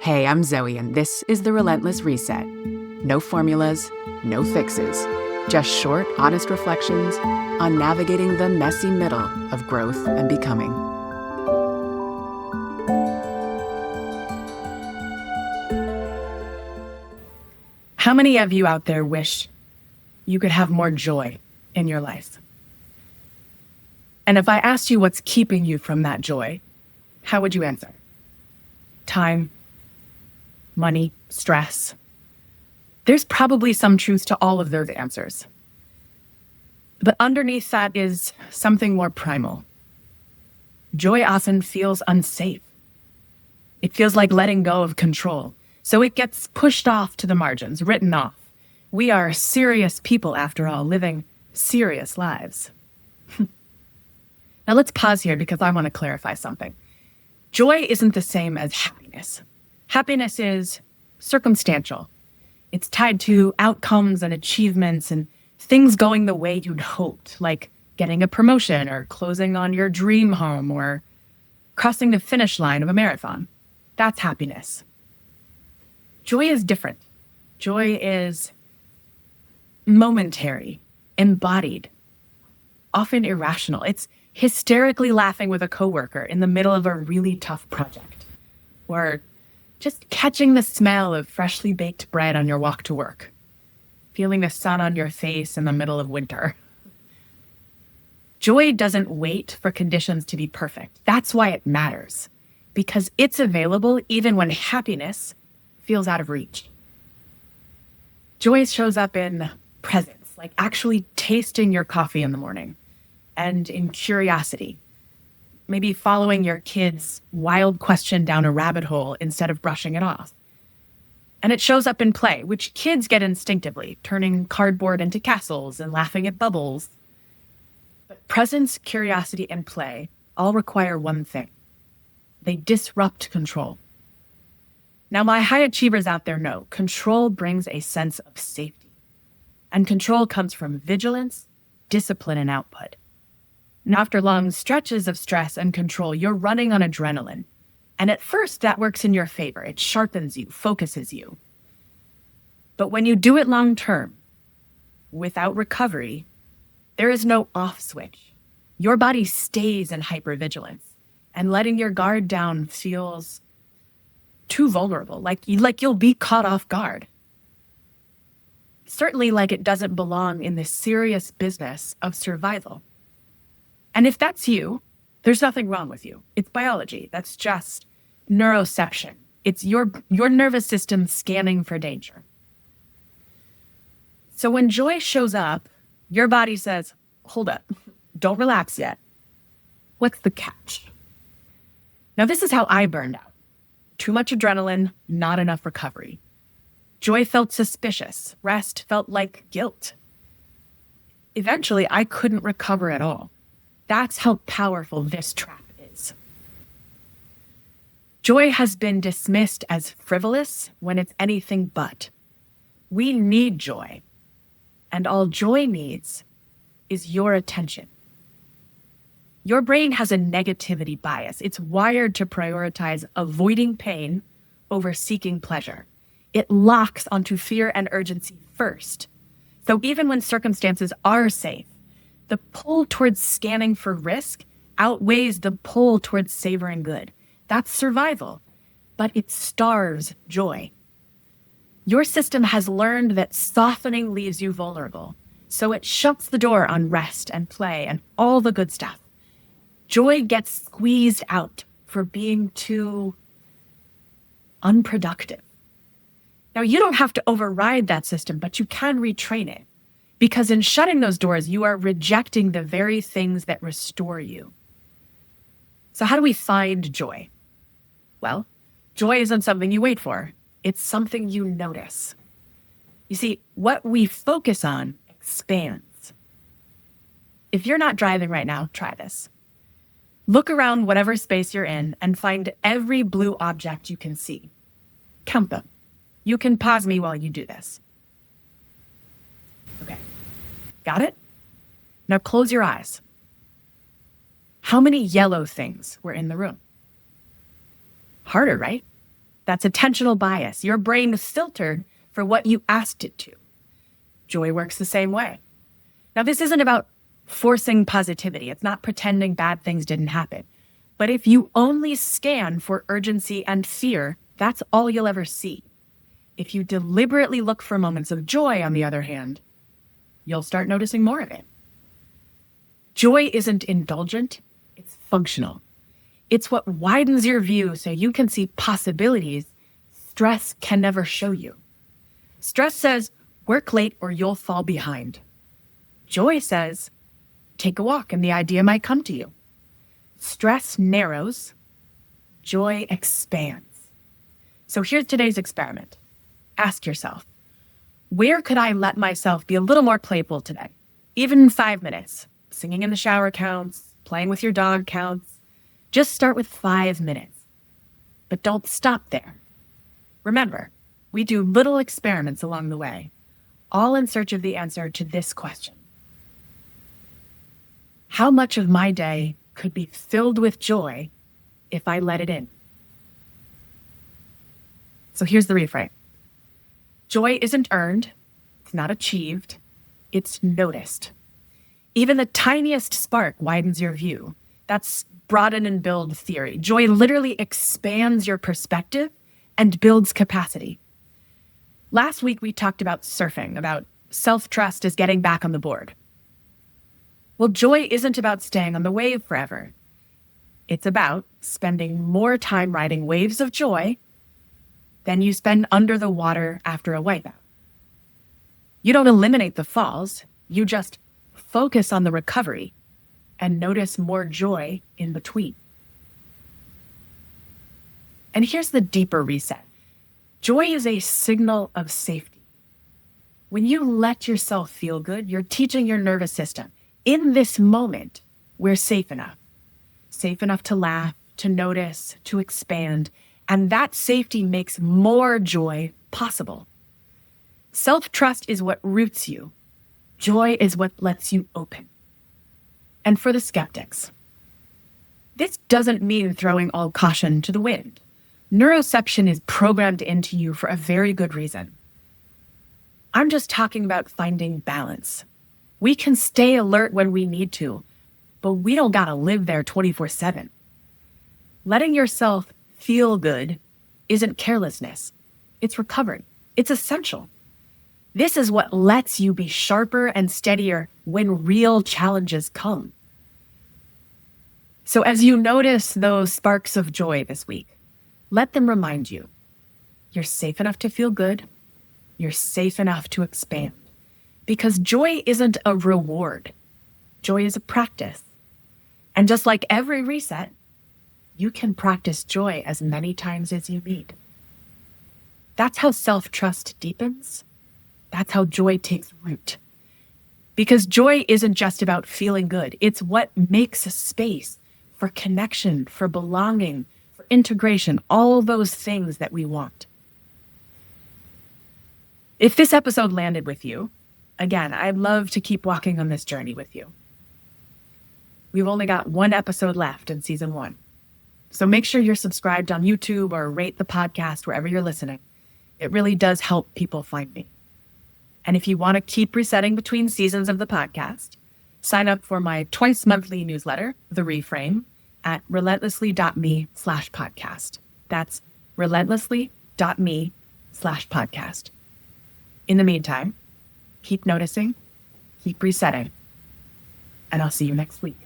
Hey, I'm Zoe, and this is the Relentless Reset. No formulas, no fixes, just short, honest reflections on navigating the messy middle of growth and becoming. How many of you out there wish you could have more joy in your life? And if I asked you what's keeping you from that joy, how would you answer? Time, money, stress. There's probably some truth to all of those answers. But underneath that is something more primal. Joy often feels unsafe. It feels like letting go of control. So it gets pushed off to the margins, written off. We are serious people, after all, living serious lives. Now let's pause here because I want to clarify something. Joy isn't the same as happiness. Happiness is circumstantial. It's tied to outcomes and achievements and things going the way you'd hoped, like getting a promotion or closing on your dream home or crossing the finish line of a marathon. That's happiness. Joy is different. Joy is momentary, embodied, often irrational. It's hysterically laughing with a coworker in the middle of a really tough project, or just catching the smell of freshly baked bread on your walk to work, feeling the sun on your face in the middle of winter. Joy doesn't wait for conditions to be perfect. That's why it matters, because it's available even when happiness feels out of reach. Joy shows up in presence, like actually tasting your coffee in the morning, and in curiosity, maybe following your kid's wild question down a rabbit hole instead of brushing it off. And it shows up in play, which kids get instinctively, turning cardboard into castles and laughing at bubbles. But presence, curiosity, and play all require one thing. They disrupt control. Now, my high achievers out there know control brings a sense of safety. And control comes from vigilance, discipline, and output. And after long stretches of stress and control, you're running on adrenaline. And at first, that works in your favor. It sharpens you, focuses you. But when you do it long term, without recovery, there is no off switch. Your body stays in hypervigilance, and letting your guard down feels too vulnerable, like you'll be caught off guard. Certainly like it doesn't belong in the serious business of survival. And if that's you, there's nothing wrong with you. It's biology. That's just neuroception. It's your nervous system scanning for danger. So when joy shows up, your body says, hold up, don't relax yet. What's the catch? Now, this is how I burned out. Too much adrenaline, not enough recovery. Joy felt suspicious. Rest felt like guilt. Eventually, I couldn't recover at all. That's how powerful this trap is. Joy has been dismissed as frivolous when it's anything but. We need joy. And all joy needs is your attention. Your brain has a negativity bias. It's wired to prioritize avoiding pain over seeking pleasure. It locks onto fear and urgency first. So even when circumstances are safe, the pull towards scanning for risk outweighs the pull towards savoring good. That's survival, but it starves joy. Your system has learned that softening leaves you vulnerable, so it shuts the door on rest and play and all the good stuff. Joy gets squeezed out for being too unproductive. Now, you don't have to override that system, but you can retrain it. Because in shutting those doors, you are rejecting the very things that restore you. So how do we find joy? Well, joy isn't something you wait for. It's something you notice. You see, what we focus on expands. If you're not driving right now, try this. Look around whatever space you're in and find every blue object you can see. Count them. You can pause me while you do this. Okay. Got it? Now close your eyes. How many yellow things were in the room? Harder, right? That's attentional bias. Your brain is filtered for what you asked it to. Joy works the same way. Now, this isn't about forcing positivity. It's not pretending bad things didn't happen. But if you only scan for urgency and fear, that's all you'll ever see. If you deliberately look for moments of joy, on the other hand, you'll start noticing more of it. Joy isn't indulgent, it's functional. It's what widens your view so you can see possibilities stress can never show you. Stress says, work late or you'll fall behind. Joy says, take a walk and the idea might come to you. Stress narrows, joy expands. So here's today's experiment. Ask yourself, where could I let myself be a little more playful today? Even 5 minutes. Singing in the shower counts, playing with your dog counts. Just start with 5 minutes. But don't stop there. Remember, we do little experiments along the way, all in search of the answer to this question. How much of my day could be filled with joy if I let it in? So here's the reframe. Joy isn't earned, it's not achieved, it's noticed. Even the tiniest spark widens your view. That's broaden and build theory. Joy literally expands your perspective and builds capacity. Last week, we talked about surfing, about self-trust as getting back on the board. Well, joy isn't about staying on the wave forever. It's about spending more time riding waves of joy than you spend under the water after a wipeout. You don't eliminate the falls, you just focus on the recovery and notice more joy in between. And here's the deeper reset. Joy is a signal of safety. When you let yourself feel good, you're teaching your nervous system, in this moment, we're safe enough. Safe enough to laugh, to notice, to expand. And that safety makes more joy possible. Self-trust is what roots you. Joy is what lets you open. And for the skeptics, this doesn't mean throwing all caution to the wind. Neuroception is programmed into you for a very good reason. I'm just talking about finding balance. We can stay alert when we need to, but we don't gotta live there 24/7. Letting yourself feel good isn't carelessness. It's recovery. It's essential. This is what lets you be sharper and steadier when real challenges come. So as you notice those sparks of joy this week, let them remind you, you're safe enough to feel good. You're safe enough to expand. Because joy isn't a reward. Joy is a practice. And just like every reset, you can practice joy as many times as you need. That's how self-trust deepens. That's how joy takes root. Because joy isn't just about feeling good. It's what makes a space for connection, for belonging, for integration, all those things that we want. If this episode landed with you, again, I'd love to keep walking on this journey with you. We've only got one episode left in season 1. So make sure you're subscribed on YouTube or rate the podcast wherever you're listening. It really does help people find me. And if you want to keep resetting between seasons of the podcast, sign up for my twice monthly newsletter, The Reframe, at relentlessly.me/podcast. That's relentlessly.me/podcast. In the meantime, keep noticing, keep resetting, and I'll see you next week.